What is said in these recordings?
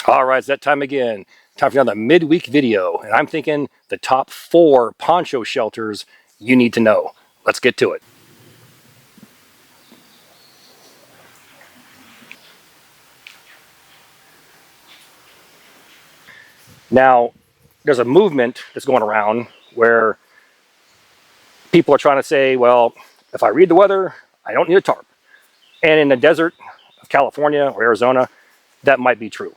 All right, it's that time again. Time for another midweek video, and I'm thinking the top 4 poncho shelters you need to know. Let's get to it. Now, there's a movement that's going around where people are trying to say, well, if I read the weather, I don't need a tarp. And in the desert of California or Arizona, that might be true.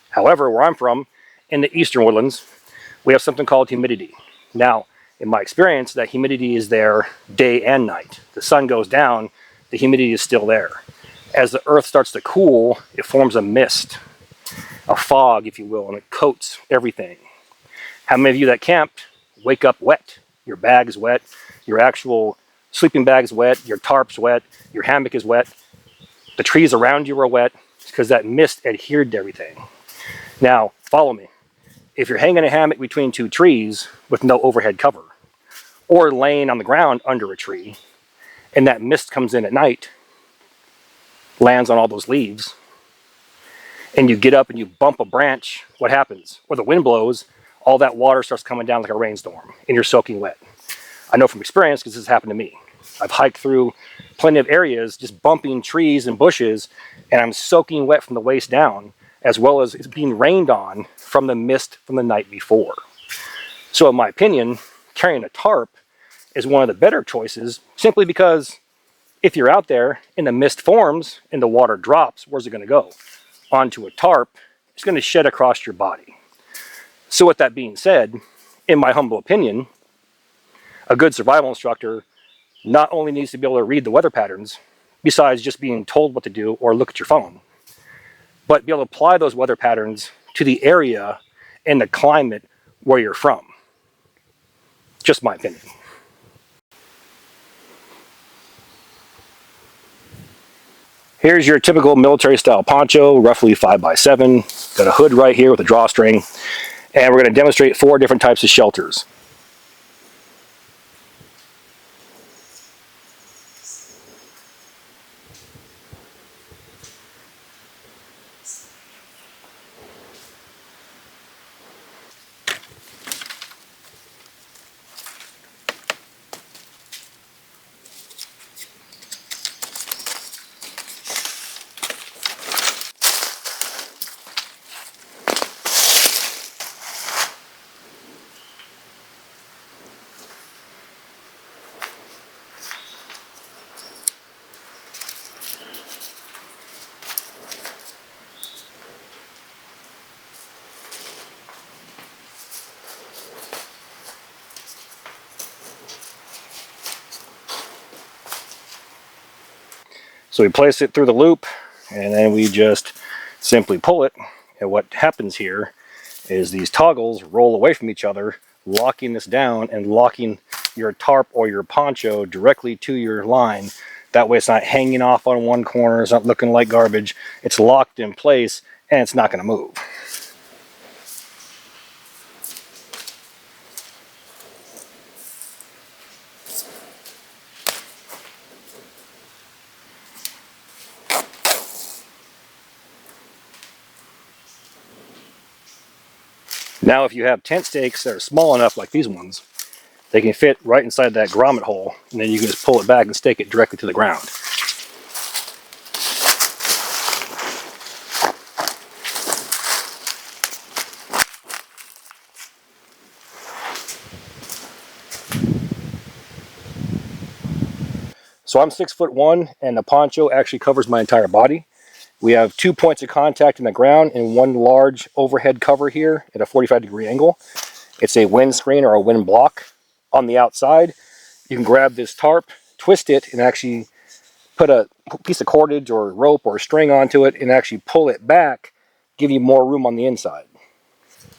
However, where I'm from, in the eastern woodlands, we have something called humidity. Now, in my experience, that humidity is there day and night. The sun goes down, the humidity is still there. As the earth starts to cool, it forms a mist, a fog, if you will, and it coats everything. How many of you that camped wake up wet? Your bag is wet, your actual sleeping bag is wet, your tarp's wet, your hammock is wet, the trees around you are wet because that mist adhered to everything. Now, follow me. If you're hanging a hammock between 2 trees with no overhead cover, or laying on the ground under a tree, and that mist comes in at night, lands on all those leaves, and you get up and you bump a branch, what happens? Or the wind blows, all that water starts coming down like a rainstorm, and you're soaking wet. I know from experience because this has happened to me. I've hiked through plenty of areas just bumping trees and bushes, and I'm soaking wet from the waist down, as well as it's being rained on from the mist from the night before. So in my opinion, carrying a tarp is one of the better choices, simply because if you're out there and the mist forms and the water drops, where's it going to go? Onto a tarp. It's going to shed across your body. So with that being said, in my humble opinion, a good survival instructor not only needs to be able to read the weather patterns, besides just being told what to do or look at your phone, but be able to apply those weather patterns to the area and the climate where you're from. Just my opinion. Here's your typical military style poncho, roughly 5x7. Got a hood right here with a drawstring. And we're going to demonstrate 4 different types of shelters. So we place it through the loop, and then we just simply pull it. And what happens here is these toggles roll away from each other, locking this down and locking your tarp or your poncho directly to your line. That way it's not hanging off on one corner, it's not looking like garbage. It's locked in place and it's not going to move. Now if you have tent stakes that are small enough like these ones, they can fit right inside that grommet hole, and then you can just pull it back and stake it directly to the ground. So I'm 6'1", and the poncho actually covers my entire body. We have 2 points of contact in the ground and 1 large overhead cover here at a 45-degree angle. It's a wind screen or a wind block. On the outside, you can grab this tarp, twist it, and actually put a piece of cordage or rope or string onto it and actually pull it back, give you more room on the inside.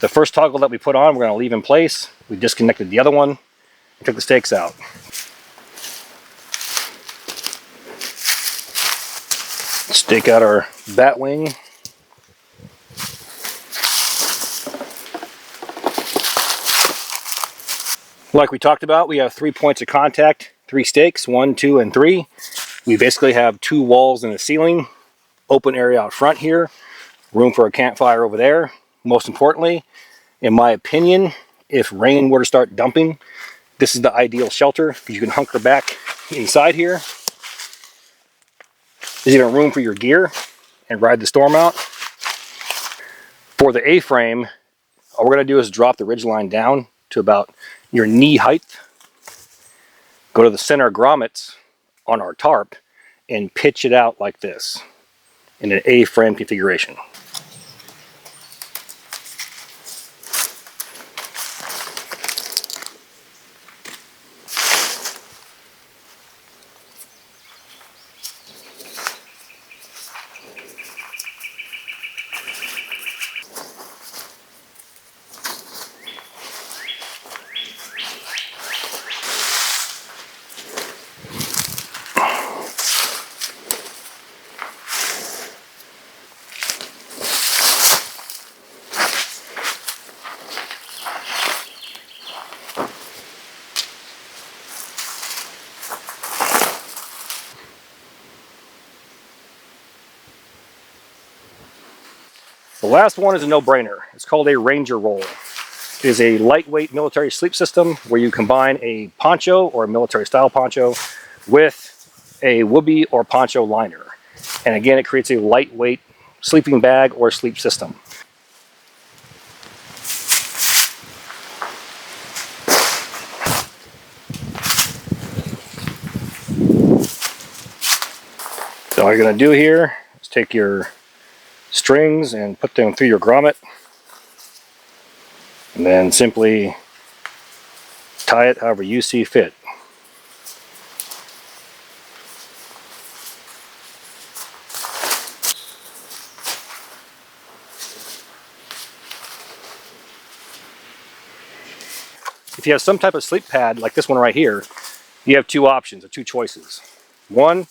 The first toggle that we put on, we're going to leave in place. We disconnected the other one and took the stakes out. Stake out our Batwing. Like we talked about, we have 3 points of contact, 3 stakes, 1, 2, and 3. We basically have 2 walls and a ceiling, open area out front here, room for a campfire over there. Most importantly, in my opinion, if rain were to start dumping, this is the ideal shelter because you can hunker back inside here. There's even room for your gear and ride the storm out. For the A-frame, all we're going to do is drop the ridgeline down to about your knee height. Go to the center grommets on our tarp and pitch it out like this in an A-frame configuration. The last one is a no-brainer. It's called a Ranger Roll. It is a lightweight military sleep system where you combine a poncho or a military style poncho with a whoopee or poncho liner. And again, it creates a lightweight sleeping bag or sleep system. So all you're going to do here is take your strings and put them through your grommet, and then simply tie it however you see fit. If you have some type of sleep pad like this one right here, you have two options or two choices. One,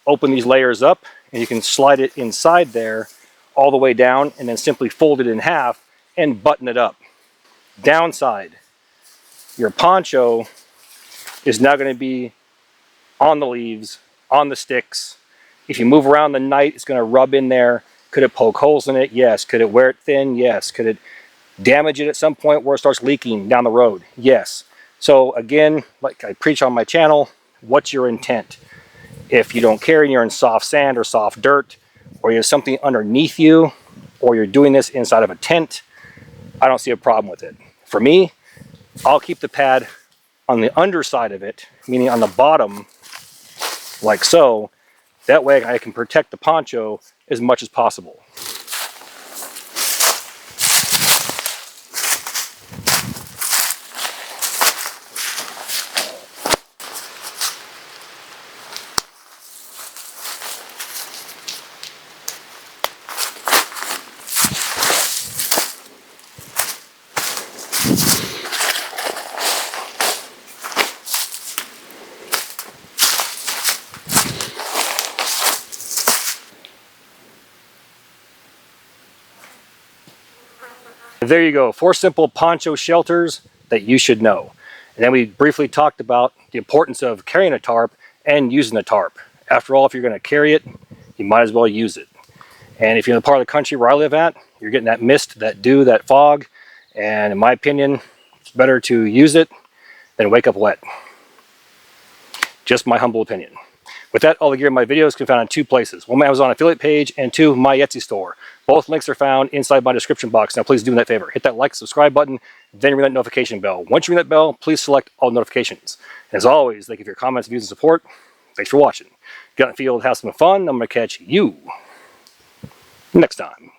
open these layers up and you can slide it inside there all the way down and then simply fold it in half and button it up. Downside, your poncho is now going to be on the leaves, on the sticks. If you move around the night, it's going to rub in there. Could it poke holes in it? Yes. Could it wear it thin? Yes. Could it damage it at some point where it starts leaking down the road? Yes. So again, like I preach on my channel, what's your intent? If you don't care and you're in soft sand or soft dirt, or you have something underneath you, or you're doing this inside of a tent, I don't see a problem with it. For me, I'll keep the pad on the underside of it, meaning on the bottom, like so. That way I can protect the poncho as much as possible. There you go, 4 simple poncho shelters that you should know. And then we briefly talked about the importance of carrying a tarp and using a tarp. After all, if you're going to carry it, you might as well use it. And if you're in the part of the country where I live at, you're getting that mist, that dew, that fog, and in my opinion, it's better to use it than wake up wet. Just my humble opinion. With that, all the gear in my videos can be found in 2 places. One, my Amazon affiliate page, and 2, my Etsy store. Both links are found inside my description box. Now please do me that favor. Hit that like, subscribe button, then ring that notification bell. Once you ring that bell, please select all notifications. And as always, thank you for your comments, views, and support. Thanks for watching. Get out in the field, have some fun. I'm going to catch you next time.